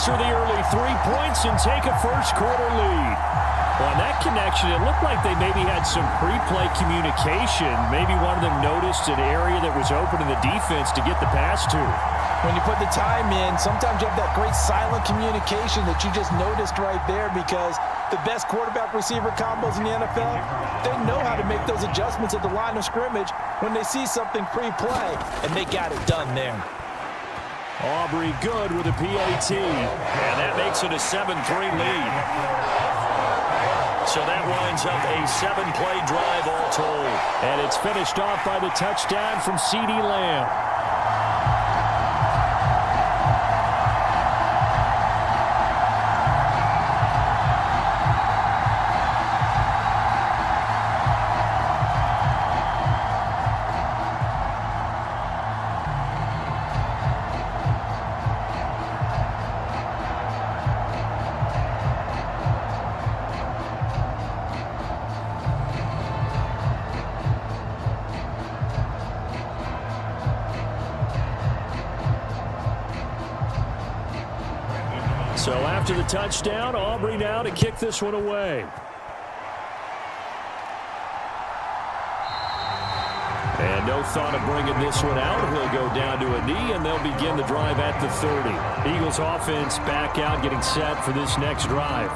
answer the early 3 points and take a first-quarter lead. On that connection, it looked like they maybe had some pre-play communication. Maybe one of them noticed an area that was open in the defense to get the pass to. When you put the time in, sometimes you have that great silent communication that you just noticed right there, because the best quarterback-receiver combos in the NFL, they know how to make those adjustments at the line of scrimmage when they see something pre-play, and they got it done there. Aubrey good with a PAT, and that makes it a 7-3 lead. So that winds up a 7-play drive all told. And it's finished off by the touchdown from CeeDee Lamb. So after the touchdown, Aubrey now to kick this one away. And no thought of bringing this one out. He'll go down to a knee, and they'll begin the drive at the 30. Eagles offense back out, getting set for this next drive.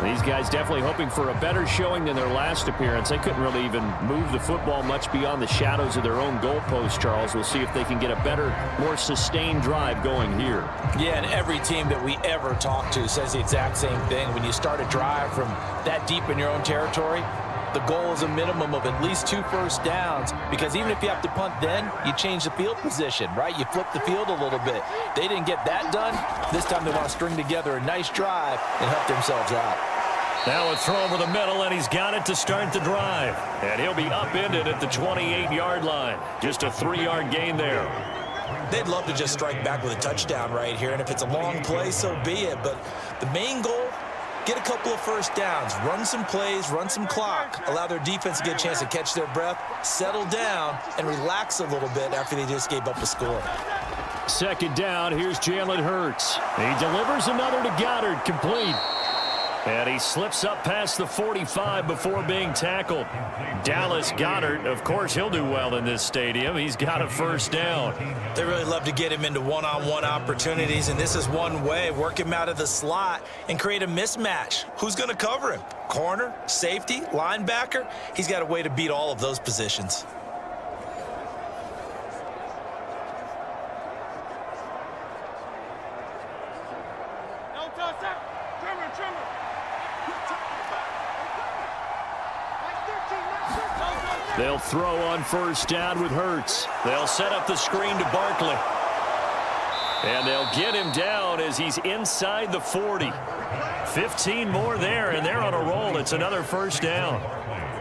These guys definitely hoping for a better showing than their last appearance. They couldn't really even move the football much beyond the shadows of their own goalpost, Charles. We'll see if they can get a better, more sustained drive going here. Yeah, and every team that we ever talk to says the exact same thing. When you start a drive from that deep in your own territory, the goal is a minimum of at least 2 first downs, because even if you have to punt then, you change the field position, right? You flip the field a little bit. They didn't get that done. This time they want to string together a nice drive and help themselves out. Now a throw over the middle, and he's got it to start the drive. And he'll be upended at the 28-yard line. Just a 3-yard gain there. They'd love to just strike back with a touchdown right here, and if it's a long play, so be it. But the main goal, get a couple of first downs, run some plays, run some clock, allow their defense to get a chance to catch their breath, settle down, and relax a little bit after they just gave up a score. Second down, here's Jalen Hurts. He delivers another to Goddard, complete. And he slips up past the 45 before being tackled. Dallas Goedert, of course, he'll do well in this stadium. He's got a first down. They really love to get him into one-on-one opportunities, and this is one way. Work him out of the slot and create a mismatch. Who's going to cover him? Corner, safety, linebacker? He's got a way to beat all of those positions. They'll throw on first down with Hurts. They'll set up the screen to Barkley. And they'll get him down as he's inside the 40. 15 more there, and they're on a roll. It's another first down.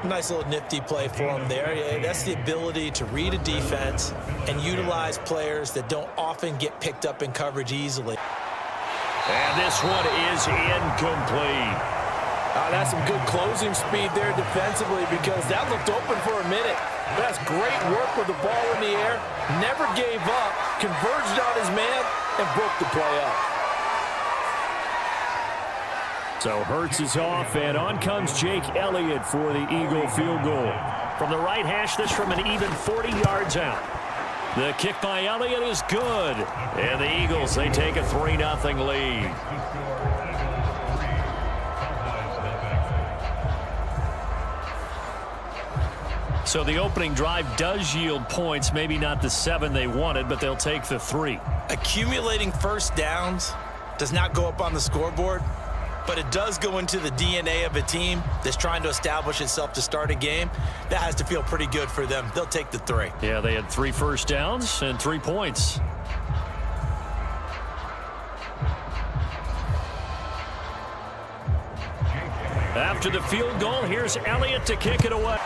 Nice little nifty play for him there. Yeah, that's the ability to read a defense and utilize players that don't often get picked up in coverage easily. And this one is incomplete. That's some good closing speed there defensively, because that looked open for a minute. That's great work with the ball in the air. Never gave up, converged on his man, and broke the play up. So Hurts is off, and on comes Jake Elliott for the Eagle field goal. From the right hash, this from an even 40 yards out. The kick by Elliott is good. And the Eagles, they take a 3-0 lead. So the opening drive does yield points, maybe not the 7 they wanted, but they'll take the 3. Accumulating first downs does not go up on the scoreboard, but it does go into the DNA of a team that's trying to establish itself to start a game. That has to feel pretty good for them. They'll take the 3. Yeah, they had 3 first downs and 3 points. After the field goal, here's Elliott to kick it away.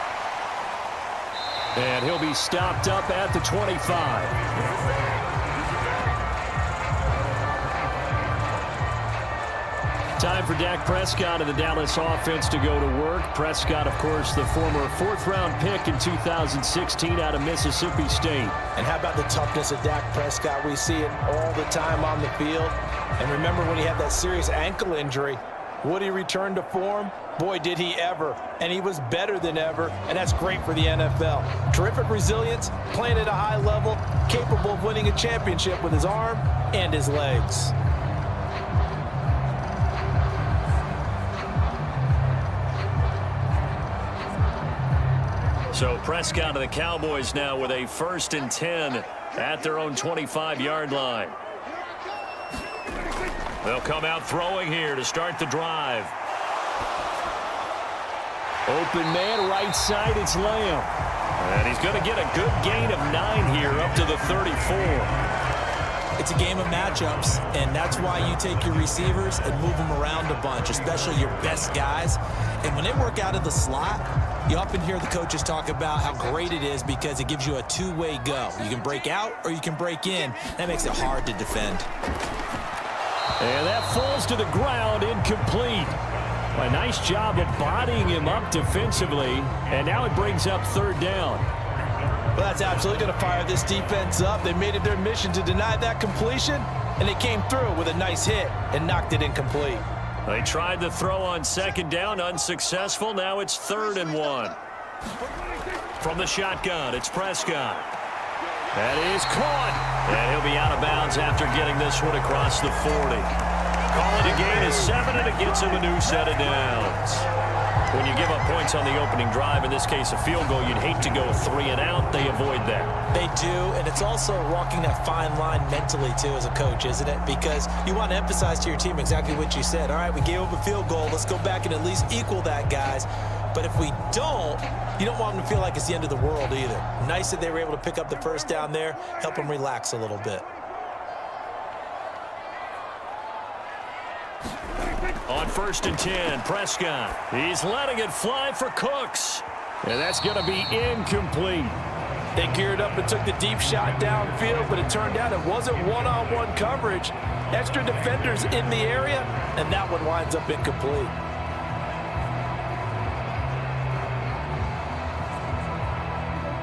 And he'll be stopped up at the 25. Time for Dak Prescott and the Dallas offense to go to work. Prescott, of course, the former 4th-round pick in 2016 out of Mississippi State. And how about the toughness of Dak Prescott? We see it all the time on the field. And remember when he had that serious ankle injury, would he return to form? Boy, did he ever. And he was better than ever, and that's great for the NFL. Terrific resilience, playing at a high level, capable of winning a championship with his arm and his legs. So Prescott of the Cowboys now with a 1st and 10 at their own 25-yard line. They'll come out throwing here to start the drive. Open man, right side, it's Lamb. And he's going to get a good gain of 9 here up to the 34. It's a game of matchups, and that's why you take your receivers and move them around a bunch, especially your best guys. And when they work out of the slot, you often hear the coaches talk about how great it is because it gives you a two-way go. You can break out or you can break in. That makes it hard to defend. And that falls to the ground, incomplete. A nice job of bodying him up defensively, and now it brings up 3rd down. Well, that's absolutely going to fire this defense up. They made it their mission to deny that completion, and they came through with a nice hit and knocked it incomplete. They tried to throw on 2nd down, unsuccessful. Now it's 3rd and 1. From the shotgun, it's Prescott. That is caught. And he'll be out of bounds after getting this one across the 40. Call it a gain of 7, and it gets him a new set of downs. When you give up points on the opening drive, in this case a field goal, you'd hate to go 3 and out. They avoid that. They do, and it's also walking that fine line mentally, too, as a coach, isn't it? Because you want to emphasize to your team exactly what you said. All right, we gave up a field goal. Let's go back and at least equal that, guys. But if we don't, you don't want them to feel like it's the end of the world either. Nice that they were able to pick up the 1st down there, help them relax a little bit. On 1st and 10, Prescott. He's letting it fly for Cooks. And that's going to be incomplete. They geared up and took the deep shot downfield, but it turned out it wasn't one-on-one coverage. Extra defenders in the area, and that one winds up incomplete.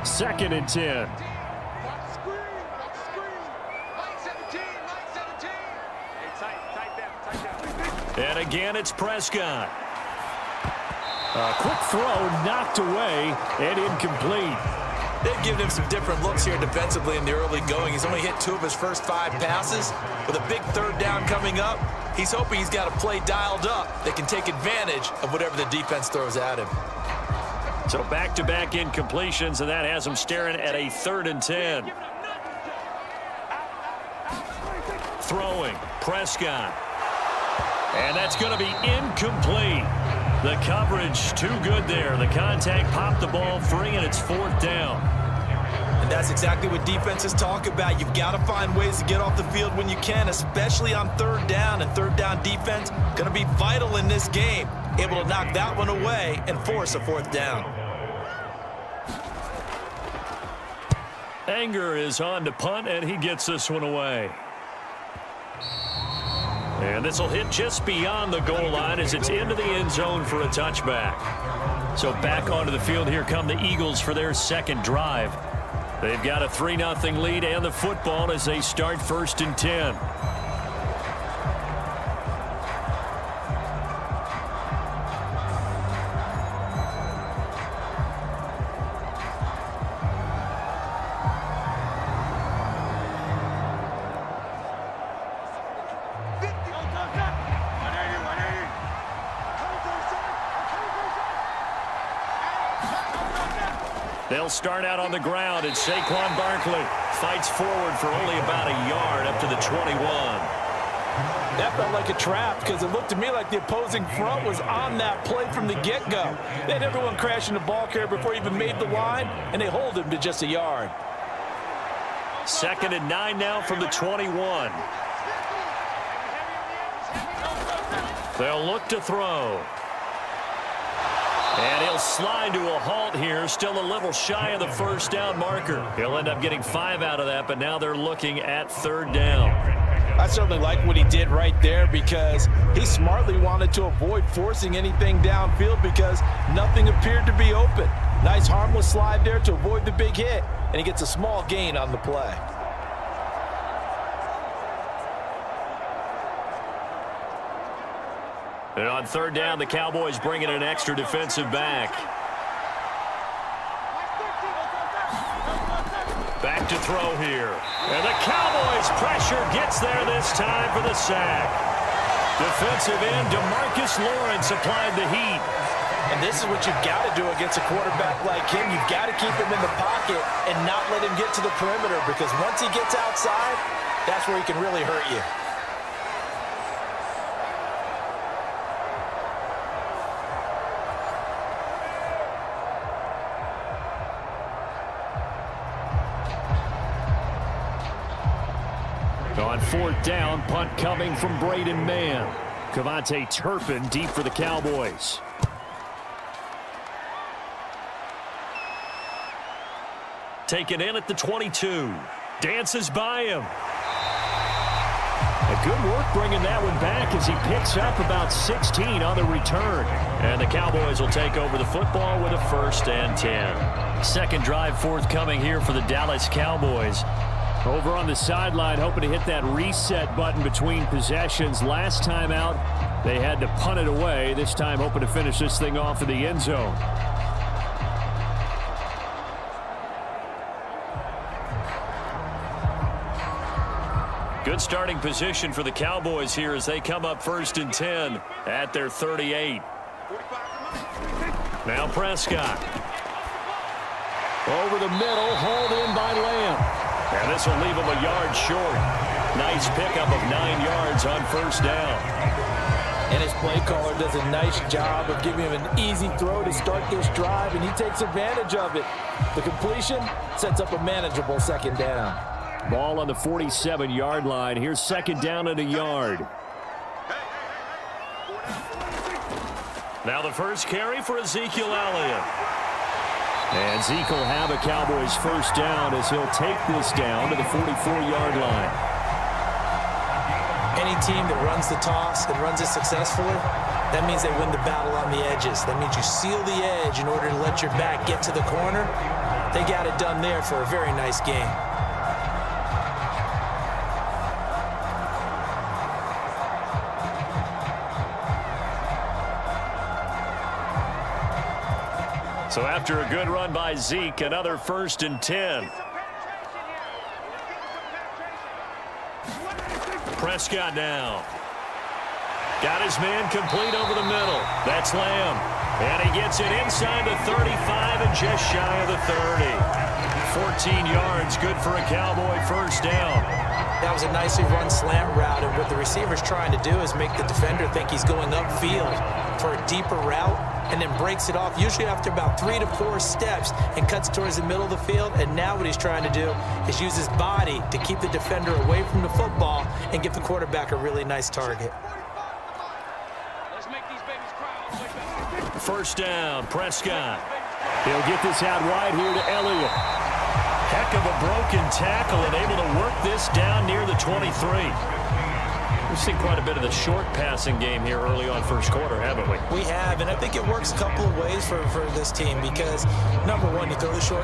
Second and 10. And again, it's Prescott. A quick throw knocked away and incomplete. They've given him some different looks here defensively in the early going. He's only hit 2 of his first 5 passes. With a big 3rd down coming up, he's hoping he's got a play dialed up that can take advantage of whatever the defense throws at him. So back-to-back incompletions, and that has him staring at a 3rd and 10. Throwing, Prescott. And that's going to be incomplete. The coverage too good there. The contact popped the ball free, and it's 4th down. And that's exactly what defenses talk about. You've got to find ways to get off the field when you can, especially on 3rd down. And 3rd down defense going to be vital in this game. Able to knock that one away and force a 4th down. Anger is on to punt, and he gets this one away. And this will hit just beyond the goal line as it's into the end zone for a touchback. So back onto the field, here come the Eagles for their 2nd drive. They've got a 3-0 lead and the football as they start 1st and 10. They'll start out on the ground, and Saquon Barkley fights forward for only about a yard up to the 21. That felt like a trap because it looked to me like the opposing front was on that play from the get-go. They had everyone crashing the ball carrier before he even made the line, and they hold him to just a yard. 2nd and 9 now from the 21. They'll look to throw. And he'll slide to a halt here, still a little shy of the 1st down marker. He'll end up getting 5 out of that, but now they're looking at 3rd down. I certainly like what he did right there because he smartly wanted to avoid forcing anything downfield because nothing appeared to be open. Nice harmless slide there to avoid the big hit, and he gets a small gain on the play. And on third down, the Cowboys bring in an extra defensive back. Back to throw here. And the Cowboys pressure gets there this time for the sack. Defensive end DeMarcus Lawrence applied the heat. And this is what you've got to do against a quarterback like him. You've got to keep him in the pocket and not let him get to the perimeter, because once he gets outside, that's where he can really hurt you. On fourth down, punt coming from Braden Mann. Kevontae Turpin deep for the Cowboys. Taken in at the 22. Dances by him. A good work bringing that one back as he picks up about 16 on the return. And the Cowboys will take over the football with a 1st and 10. Second drive forthcoming here for the Dallas Cowboys. Over on the sideline, hoping to hit that reset button between possessions. Last time out, they had to punt it away. This time, hoping to finish this thing off in the end zone. Good starting position for the Cowboys here as they come up 1st and 10 at their 38. Now Prescott. Over the middle, hauled in by Lamb. And this will leave him a yard short. Nice pickup of 9 yards on 1st down. And his play caller does a nice job of giving him an easy throw to start this drive, and he takes advantage of it. The completion sets up a manageable 2nd down. Ball on the 47-yard line. Here's 2nd down and a yard. Now the first carry for Ezekiel Elliott. And Zeke will have a Cowboys 1st down as he'll take this down to the 44-yard line. Any team that runs the toss and runs it successfully, that means they win the battle on the edges. That means you seal the edge in order to let your back get to the corner. They got it done there for a very nice game. So after a good run by Zeke, another 1st and 10. Prescott now. Got his man complete over the middle. That's Lamb. And he gets it inside the 35 and just shy of the 30. 14 yards, good for a Cowboy 1st down. That was a nicely run slant route, and what the receiver's trying to do is make the defender think he's going upfield for a deeper route, and then breaks it off, usually after about 3 to 4 steps, and cuts towards the middle of the field. And now what he's trying to do is use his body to keep the defender away from the football and give the quarterback a really nice target. 1st down, Prescott. He'll get this out wide here to Elliott. Heck of a broken tackle and able to work this down near the 23. We've seen quite a bit of the short passing game here early on 1st quarter, haven't we? We have, and I think it works a couple of ways for this team because, number one, you throw the short game.